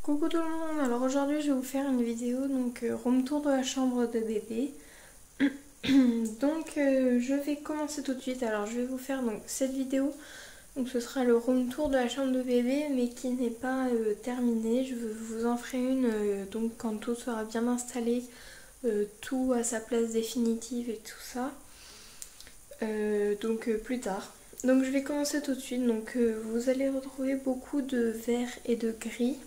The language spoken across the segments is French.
Coucou tout le monde, alors aujourd'hui je vais vous faire une vidéo room tour de la chambre de bébé. Je vais commencer tout de suite. Alors je vais vous faire cette vidéo. Donc ce sera le room tour de la chambre de bébé mais qui n'est pas terminé. Je vous en ferai une quand tout sera bien installé, tout à sa place définitive et tout ça. Plus tard. Donc je vais commencer tout de suite. Vous allez retrouver beaucoup de vert et de gris.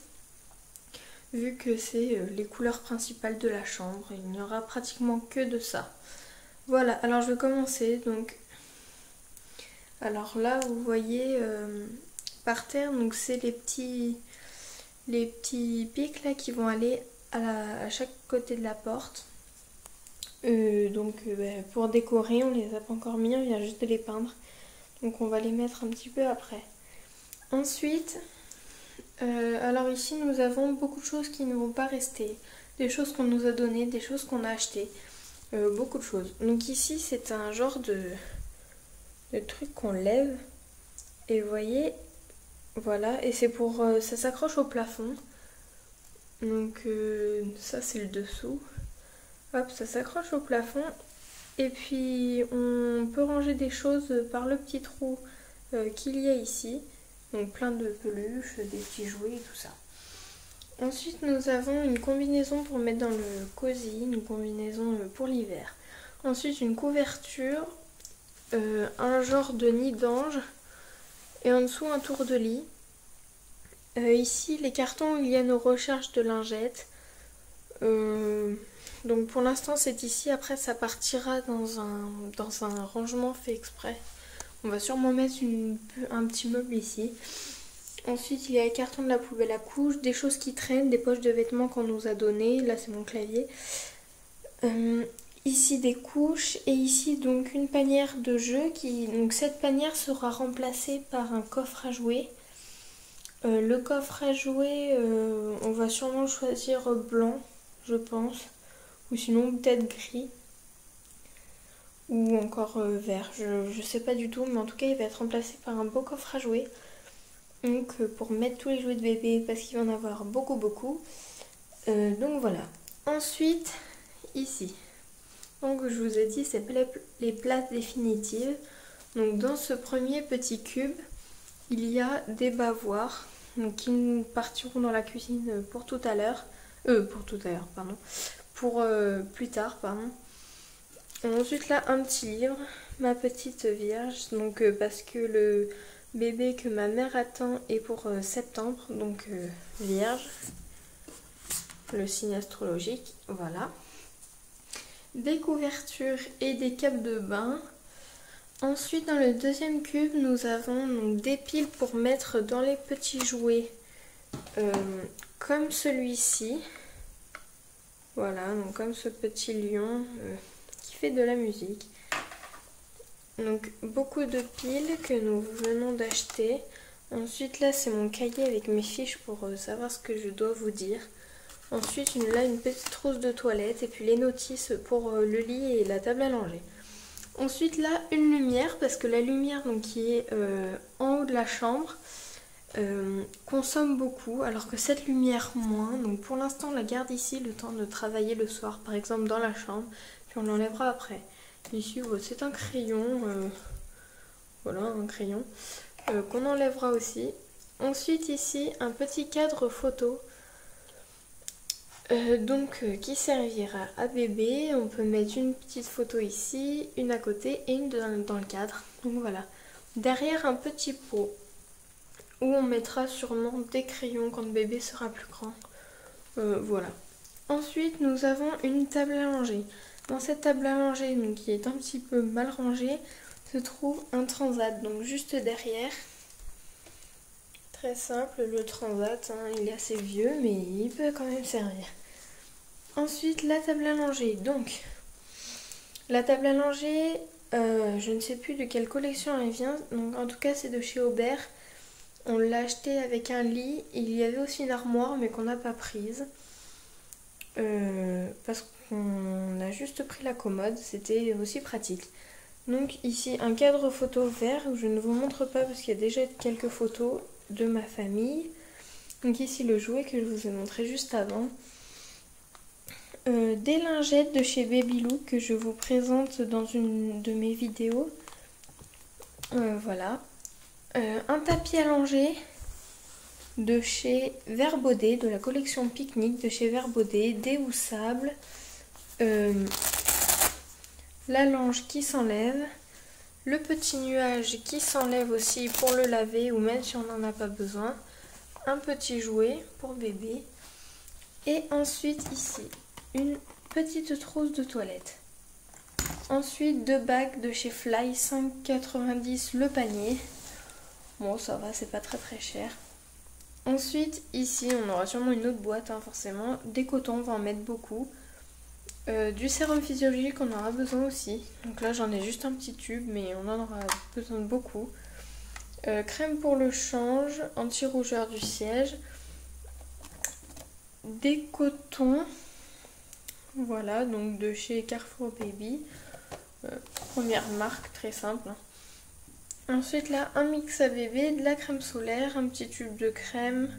Vu que c'est les couleurs principales de la chambre, il n'y aura pratiquement que de ça. Voilà, alors je vais commencer. Alors là, vous voyez par terre, c'est les petits pics là qui vont aller à chaque côté de la porte. Pour décorer, on les a pas encore mis, on vient juste de les peindre. Donc on va les mettre un petit peu après. Ensuite, alors ici nous avons beaucoup de choses qui ne vont pas rester, des choses qu'on nous a données, des choses qu'on a achetées, beaucoup de choses. Donc ici c'est un genre de truc qu'on lève et vous voyez, voilà, et c'est pour, ça s'accroche au plafond. Ça c'est le dessous, hop, ça s'accroche au plafond et puis on peut ranger des choses par le petit trou qu'il y a ici. Donc plein de peluches, des petits jouets et tout ça. Ensuite nous avons une combinaison pour mettre dans le cosy, une combinaison pour l'hiver. Ensuite une couverture, un genre de nid d'ange et en dessous un tour de lit. Ici les cartons où il y a nos recharges de lingettes. Donc pour l'instant c'est ici, après ça partira dans un rangement fait exprès. On va sûrement mettre un petit meuble ici. Ensuite, il y a les cartons de la poubelle à couches, des choses qui traînent, des poches de vêtements qu'on nous a données. Là, c'est mon clavier. Ici, des couches. Et ici, donc, une panière de jeux. Donc, cette panière sera remplacée par un coffre à jouets. Le coffre à jouets, on va sûrement choisir blanc, je pense. Ou sinon, peut-être gris. Ou encore vert, je sais pas du tout, mais en tout cas il va être remplacé par un beau coffre à jouets. Donc pour mettre tous les jouets de bébé parce qu'il va en avoir beaucoup. Donc voilà. Ensuite, ici. Donc je vous ai dit, c'est les places définitives. Donc dans ce premier petit cube, il y a des bavoirs qui nous partiront dans la cuisine pour tout à l'heure. Pour plus tard, pardon. Ensuite là un petit livre, ma petite vierge, parce que le bébé que ma mère attend est pour septembre, vierge, le signe astrologique, voilà. Des couvertures et des capes de bain. Ensuite dans le deuxième cube nous avons des piles pour mettre dans les petits jouets comme celui-ci. Voilà, donc comme ce petit lion fait de la musique. Donc beaucoup de piles que nous venons d'acheter. Ensuite là c'est mon cahier avec mes fiches pour savoir ce que je dois vous dire. Ensuite là une petite trousse de toilette et puis les notices pour le lit et la table à langer. Ensuite là une lumière parce que la lumière qui est en haut de la chambre consomme beaucoup alors que cette lumière moins. Donc pour l'instant on la garde ici le temps de travailler le soir par exemple dans la chambre. Puis on l'enlèvera après. Ici, c'est un crayon. Voilà, un crayon. Qu'on enlèvera aussi. Ensuite, ici, un petit cadre photo. Qui servira à bébé. On peut mettre une petite photo ici, une à côté et une dans le cadre. Donc voilà. Derrière, un petit pot où on mettra sûrement des crayons quand le bébé sera plus grand. Voilà. Ensuite, nous avons une table à langer. Dans cette table à langer, qui est un petit peu mal rangée, se trouve un transat. Donc juste derrière, très simple, le transat, il est assez vieux, mais il peut quand même servir. Ensuite, la table à langer. Donc, la table à langer, je ne sais plus de quelle collection elle vient. Donc en tout cas, c'est de chez Aubert. On l'a acheté avec un lit. Il y avait aussi une armoire, mais qu'on n'a pas prise. Parce qu'on a juste pris la commode, c'était aussi pratique. Donc ici un cadre photo vert, je ne vous montre pas parce qu'il y a déjà quelques photos de ma famille. Donc ici le jouet que je vous ai montré juste avant. Des lingettes de chez Babylook que je vous présente dans une de mes vidéos. Voilà. Un tapis allongé de chez Verbaudet, de la collection Pique-Nique de chez Verbaudet, des houssables, la lange qui s'enlève, le petit nuage qui s'enlève aussi pour le laver ou même si on n'en a pas besoin, un petit jouet pour bébé et ensuite ici une petite trousse de toilette. Ensuite 2 bagues de chez Fly, 5,90 le panier. Bon ça va, c'est pas très cher. Ensuite ici on aura sûrement une autre boîte hein, forcément, des cotons, on va en mettre beaucoup. Du sérum physiologique on aura besoin aussi. Donc là j'en ai juste un petit tube mais on en aura besoin de beaucoup. Crème pour le change, anti-rougeur du siège. Des cotons. Voilà, donc de chez Carrefour Baby. Première marque, très simple. Ensuite là, un mix à bébé, de la crème solaire, un petit tube de crème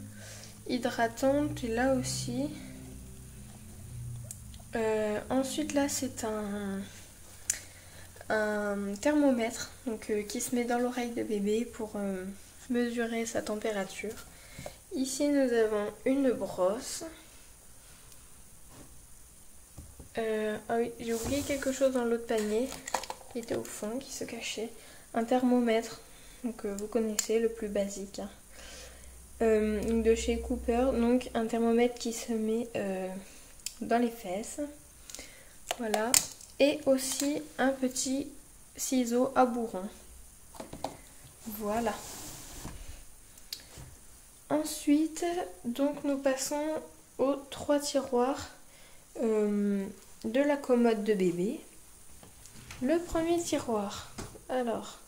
hydratante. Et là aussi. Ensuite là, c'est un thermomètre donc, qui se met dans l'oreille de bébé pour mesurer sa température. Ici, nous avons une brosse. Ah oui, j'ai oublié quelque chose dans l'autre panier qui était au fond, qui se cachait. Un thermomètre, donc vous connaissez, le plus basique. Hein. De chez Cooper, donc un thermomètre qui se met dans les fesses. Voilà. Et aussi un petit ciseau à bourron. Voilà. Ensuite, donc nous passons aux 3 tiroirs de la commode de bébé. Le premier tiroir, alors,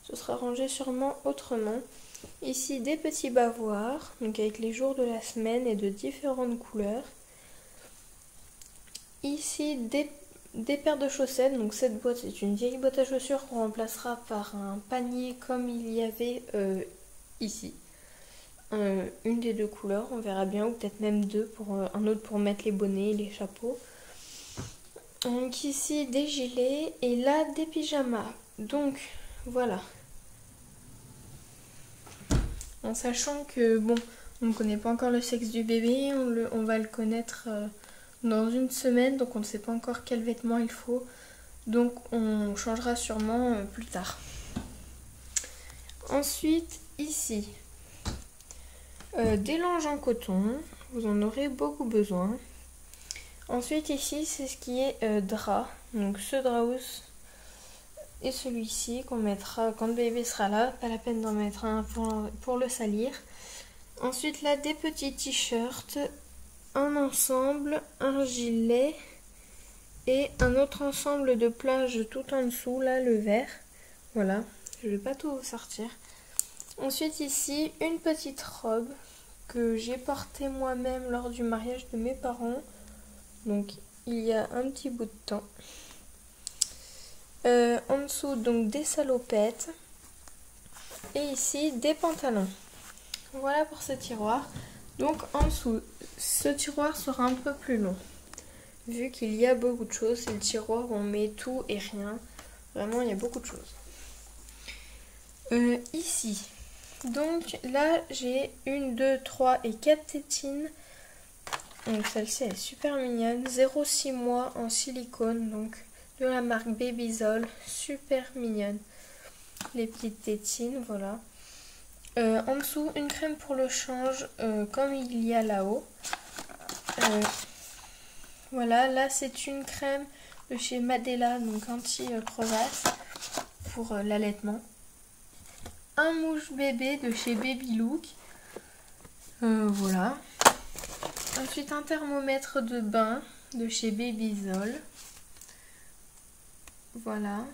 ce sera rangé sûrement autrement. Ici, des petits bavoirs, donc avec les jours de la semaine et de différentes couleurs. Ici, des paires de chaussettes, donc cette boîte, c'est une vieille boîte à chaussures qu'on remplacera par un panier comme il y avait ici. Une des 2 couleurs, on verra bien, ou peut-être même 2, pour un autre pour mettre les bonnets et les chapeaux. Donc ici des gilets et là des pyjamas. Donc voilà. En sachant que bon, on ne connaît pas encore le sexe du bébé, on va le connaître dans une semaine, donc on ne sait pas encore quel vêtement il faut. Donc on changera sûrement plus tard. Ensuite ici. Des langes en coton, vous en aurez beaucoup besoin. Ensuite ici c'est ce qui est drap, donc ce drap-housse et celui-ci qu'on mettra quand le bébé sera là, pas la peine d'en mettre un pour le salir. Ensuite là des petits t-shirts, un ensemble, un gilet et un autre ensemble de plage tout en dessous, là le vert. Voilà, je vais pas tout vous sortir. Ensuite ici, une petite robe que j'ai portée moi-même lors du mariage de mes parents. Donc il y a un petit bout de temps. En dessous donc des salopettes. Et ici des pantalons. Voilà pour ce tiroir. Donc en dessous, ce tiroir sera un peu plus long. Vu qu'il y a beaucoup de choses, c'est le tiroir où on met tout et rien. Vraiment il y a beaucoup de choses. Ici. Donc là j'ai 1, 2, 3 et 4 tétines. Donc celle-ci elle est super mignonne. 0,6 mois en silicone. Donc de la marque Babyzol. Super mignonne. Les petites tétines, voilà. En dessous une crème pour le change comme il y a là-haut. Voilà, là c'est une crème de chez Madela, donc anti-crevasse pour l'allaitement. Un mouche bébé de chez Babylook. Voilà. Ensuite un thermomètre de bain de chez Babyzol. Voilà.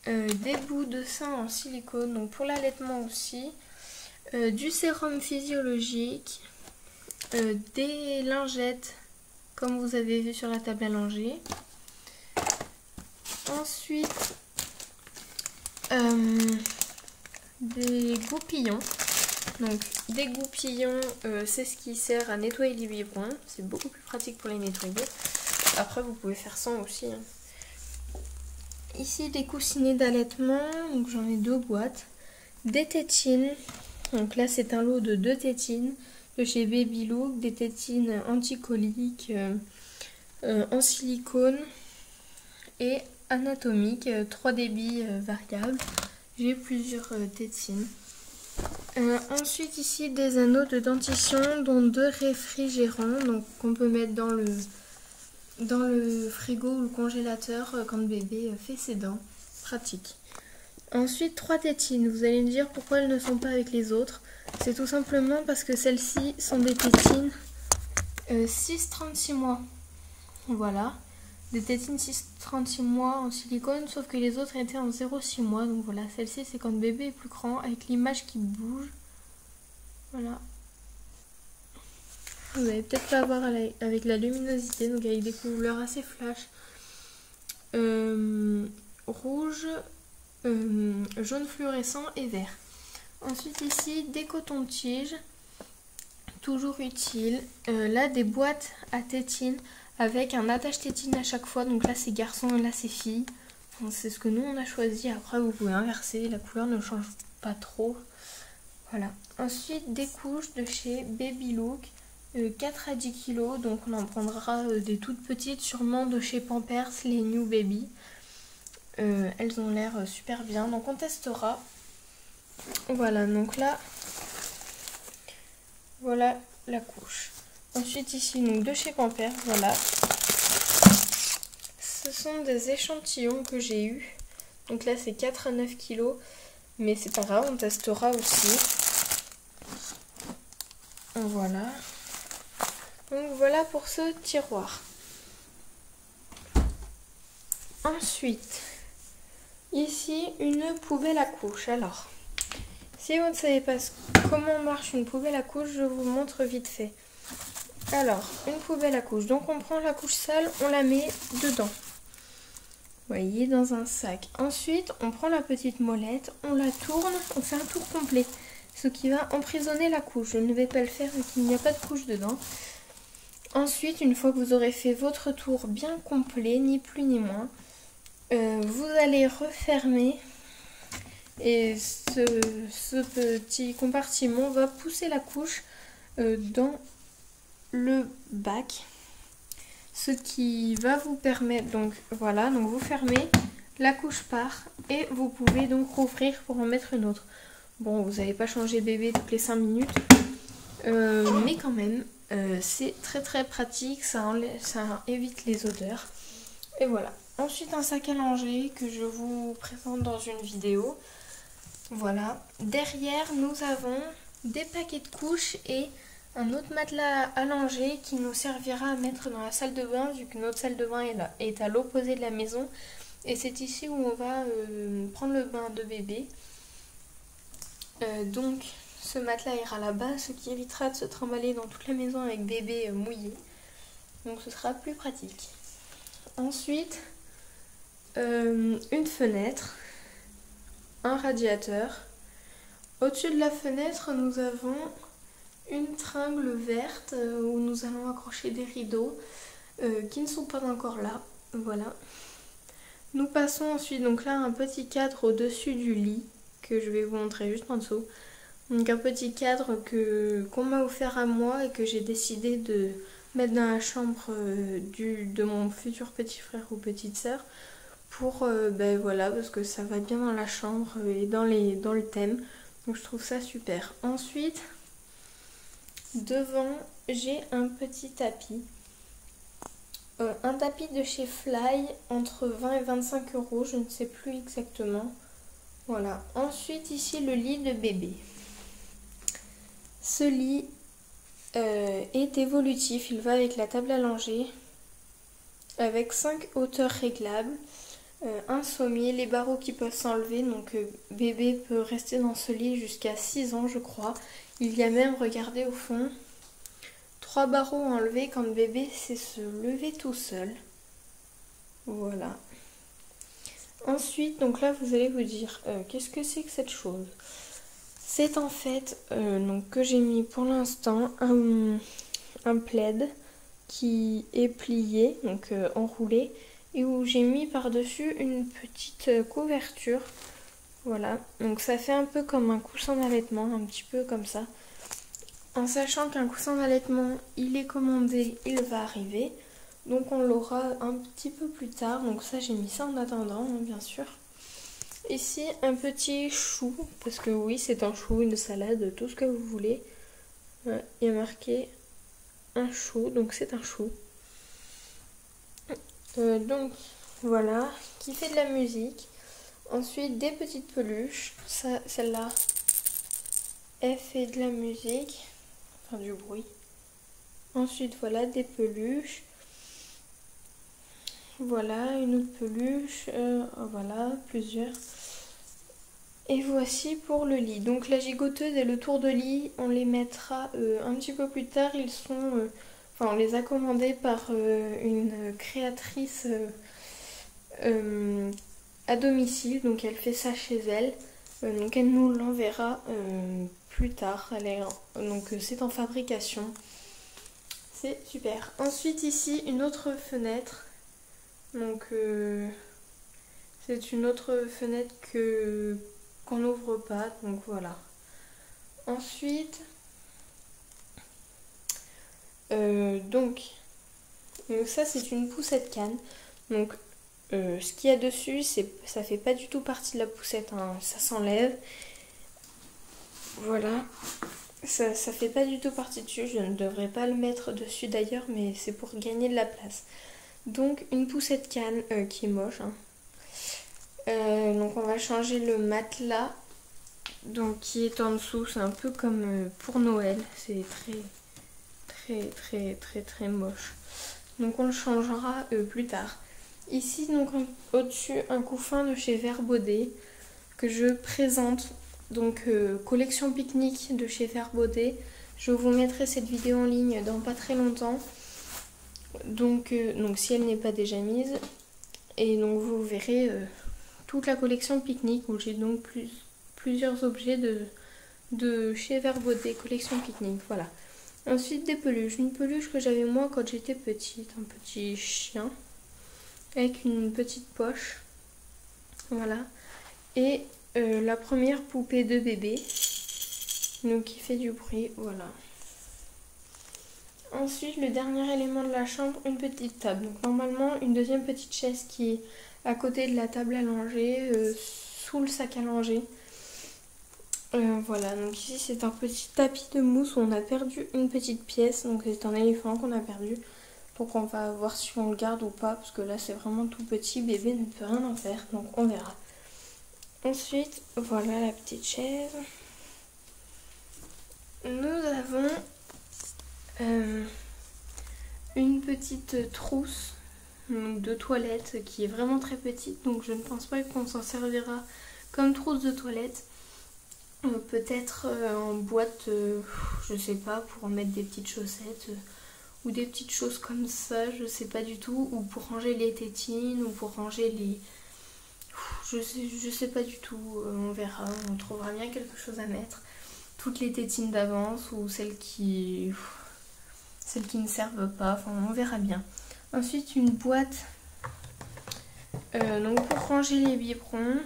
Des bouts de sein en silicone, donc pour l'allaitement aussi. Du sérum physiologique. Des lingettes comme vous avez vu sur la table à langer. Ensuite des goupillons. Donc des goupillons, c'est ce qui sert à nettoyer les biberons. C'est beaucoup plus pratique pour les nettoyer. Après vous pouvez faire sans aussi. Hein. Ici des coussinets d'allaitement, donc j'en ai 2 boîtes. Des tétines, donc là c'est un lot de 2 tétines de chez Baby Look, des tétines anticoliques en silicone et anatomiques, 3 débits variables. J'ai plusieurs tétines. Ensuite ici des anneaux de dentition dont 2 réfrigérants, donc qu'on peut mettre dans le frigo ou le congélateur quand le bébé fait ses dents. Pratique. Ensuite 3 tétines. Vous allez me dire pourquoi elles ne sont pas avec les autres. C'est tout simplement parce que celles-ci sont des tétines 6-36 mois. Voilà. Des tétines 6-36 mois en silicone, sauf que les autres étaient en 0,6 mois. Donc voilà, celle-ci c'est quand le bébé est plus grand, avec l'image qui bouge. Voilà. Vous allez peut-être pas voir avec la luminosité, donc avec des couleurs assez flash. Rouge, jaune fluorescent et vert. Ensuite ici, des cotons-tiges, toujours utiles. Là, des boîtes à tétines avec un attache tétine à chaque fois. Donc là, c'est garçon et là, c'est fille. Enfin, c'est ce que nous, on a choisi. Après, vous pouvez inverser. La couleur ne change pas trop. Voilà. Ensuite, des couches de chez Baby Look. 4 à 10 kg. Donc, on en prendra des toutes petites, sûrement de chez Pampers, les New Baby. Elles ont l'air super bien. Donc, on testera. Voilà. Donc là, voilà la couche. Ensuite ici, donc de chez Pampers, voilà. Ce sont des échantillons que j'ai eu. Donc là c'est 4 à 9 kg. Mais c'est pas grave, on testera aussi. Voilà. Donc voilà pour ce tiroir. Ensuite, ici une poubelle à couches. Alors, si vous ne savez pas comment marche une poubelle à couches, je vous montre vite fait. Alors, une poubelle à couches. Donc, on prend la couche sale, on la met dedans. Vous voyez, dans un sac. Ensuite, on prend la petite molette, on la tourne, on fait un tour complet. Ce qui va emprisonner la couche. Je ne vais pas le faire vu qu'il n'y a pas de couche dedans. Ensuite, une fois que vous aurez fait votre tour bien complet, ni plus ni moins, vous allez refermer. Et ce petit compartiment va pousser la couche dans le bac, ce qui va vous permettre, donc voilà, donc vous fermez, la couche part et vous pouvez donc rouvrir pour en mettre une autre. Bon, vous n'allez pas changer bébé toutes les 5 minutes, mais quand même c'est très très pratique, ça évite les odeurs. Et voilà. Ensuite un sac à langer que je vous présente dans une vidéo. Voilà. Derrière nous avons des paquets de couches et un autre matelas allongé qui nous servira à mettre dans la salle de bain, vu que notre salle de bain est à l'opposé de la maison. Et c'est ici où on va prendre le bain de bébé. Donc ce matelas ira là-bas, ce qui évitera de se trimballer dans toute la maison avec bébé mouillé. Donc ce sera plus pratique. Ensuite, une fenêtre, un radiateur. Au-dessus de la fenêtre, nous avons une tringle verte où nous allons accrocher des rideaux qui ne sont pas encore là. Voilà. Nous passons ensuite donc là un petit cadre au-dessus du lit que je vais vous montrer juste en dessous. Donc un petit cadre qu'on m'a offert à moi et que j'ai décidé de mettre dans la chambre de mon futur petit frère ou petite sœur pour voilà, parce que ça va bien dans la chambre et dans le thème. Donc je trouve ça super. Ensuite, devant, j'ai un petit tapis. Un tapis de chez Fly, entre 20 et 25 €, je ne sais plus exactement. Voilà. Ensuite, ici, le lit de bébé. Ce lit est évolutif. Il va avec la table à langer, avec 5 hauteurs réglables, un sommier, les barreaux qui peuvent s'enlever. Donc, bébé peut rester dans ce lit jusqu'à 6 ans, je crois. Il y a même, regardez au fond, 3 barreaux enlevés quand le bébé sait se lever tout seul. Voilà. Ensuite, donc là, vous allez vous dire, qu'est-ce que c'est que cette chose? C'est en fait donc, que j'ai mis pour l'instant un plaid qui est plié, donc enroulé, et où j'ai mis par-dessus une petite couverture. Voilà, donc ça fait un peu comme un coussin d'allaitement, un petit peu comme ça. En sachant qu'un coussin d'allaitement, il est commandé, il va arriver. Donc on l'aura un petit peu plus tard. Donc ça, j'ai mis ça en attendant, hein, bien sûr. Ici, un petit chou, parce que oui, c'est un chou, une salade, tout ce que vous voulez. Il y a marqué un chou, donc c'est un chou. Donc voilà, qui fait de la musique. Ensuite, des petites peluches. Celle-là, elle fait de la musique, enfin du bruit. Ensuite, voilà, des peluches. Voilà, une autre peluche. Voilà, plusieurs. Et voici pour le lit. Donc la gigoteuse et le tour de lit, on les mettra un petit peu plus tard. Ils sont... Enfin, on les a commandés par une créatrice à domicile. Donc elle fait ça chez elle. Donc elle nous l'enverra plus tard. Donc c'est en fabrication. C'est super. Ensuite ici, une autre fenêtre. Donc c'est une autre fenêtre qu'on n'ouvre pas, donc voilà. Ensuite, donc ça c'est une poussette canne. Donc ce qu'il y a dessus, ça fait pas du tout partie de la poussette, hein, ça s'enlève. Voilà, ça fait pas du tout partie dessus, je ne devrais pas le mettre dessus d'ailleurs, mais c'est pour gagner de la place. Donc une poussette canne qui est moche, hein. Donc on va changer le matelas, donc qui est en dessous, c'est un peu comme pour Noël, c'est très moche. Donc on le changera plus tard. Ici donc au-dessus un couffin de chez Vert Baudet que je présente, donc collection pique-nique de chez Vert Baudet. Je vous mettrai cette vidéo en ligne dans pas très longtemps, donc si elle n'est pas déjà mise, et donc vous verrez toute la collection pique-nique où j'ai donc plusieurs objets de chez Vert Baudet, collection pique-nique, voilà. Ensuite des peluches, une peluche que j'avais moi quand j'étais petite, un petit chien avec une petite poche, voilà. Et la première poupée de bébé, donc qui fait du bruit, voilà. Ensuite le dernier élément de la chambre, une petite table. Donc normalement une deuxième petite chaise qui est à côté de la table à langer, sous le sac à langer. Voilà, donc ici c'est un petit tapis de mousse où on a perdu une petite pièce, donc c'est un éléphant qu'on a perdu. Donc on va voir si on le garde ou pas, parce que là c'est vraiment tout petit, bébé ne peut rien en faire, donc on verra. Ensuite, voilà la petite chaise. Nous avons une petite trousse de toilette qui est vraiment très petite, donc je ne pense pas qu'on s'en servira comme trousse de toilette. Peut-être en boîte, je sais pas, pour mettre des petites chaussettes ou des petites choses comme ça, je sais pas du tout, ou pour ranger les tétines ou pour ranger les... Je sais pas du tout, on verra, on trouvera bien quelque chose à mettre. Toutes les tétines d'avance ou celles qui ne servent pas, enfin on verra bien. Ensuite une boîte donc pour ranger les biberons.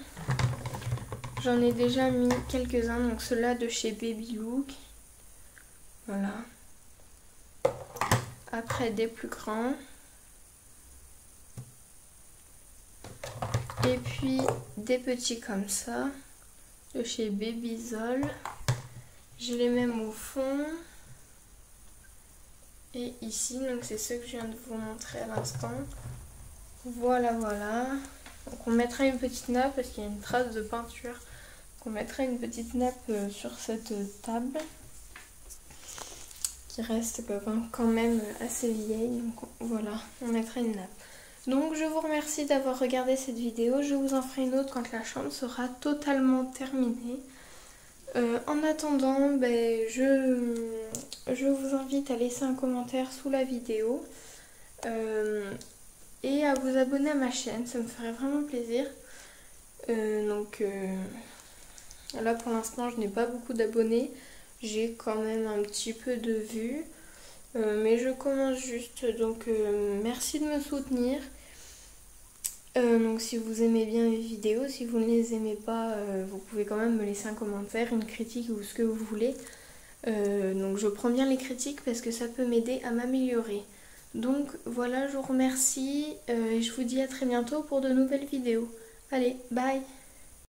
J'en ai déjà mis quelques-uns, donc ceux-là de chez Baby Look. Voilà. Après des plus grands. Et puis des petits comme ça, de chez Babyzol. Je les mets au fond. Et ici, donc c'est ceux que je viens de vous montrer à l'instant. Voilà, voilà. Donc on mettra une petite nappe parce qu'il y a une trace de peinture. Donc on mettra une petite nappe sur cette table qui reste quand même assez vieille. Donc voilà, on mettra une nappe. Donc je vous remercie d'avoir regardé cette vidéo. Je vous en ferai une autre quand la chambre sera totalement terminée. En attendant, je vous invite à laisser un commentaire sous la vidéo et à vous abonner à ma chaîne, ça me ferait vraiment plaisir. Là pour l'instant je n'ai pas beaucoup d'abonnés, j'ai quand même un petit peu de vues, mais je commence juste, donc merci de me soutenir. Donc si vous aimez bien les vidéos, si vous ne les aimez pas, vous pouvez quand même me laisser un commentaire, une critique ou ce que vous voulez. Donc je prends bien les critiques parce que ça peut m'aider à m'améliorer. Donc voilà, je vous remercie et je vous dis à très bientôt pour de nouvelles vidéos. Allez, bye!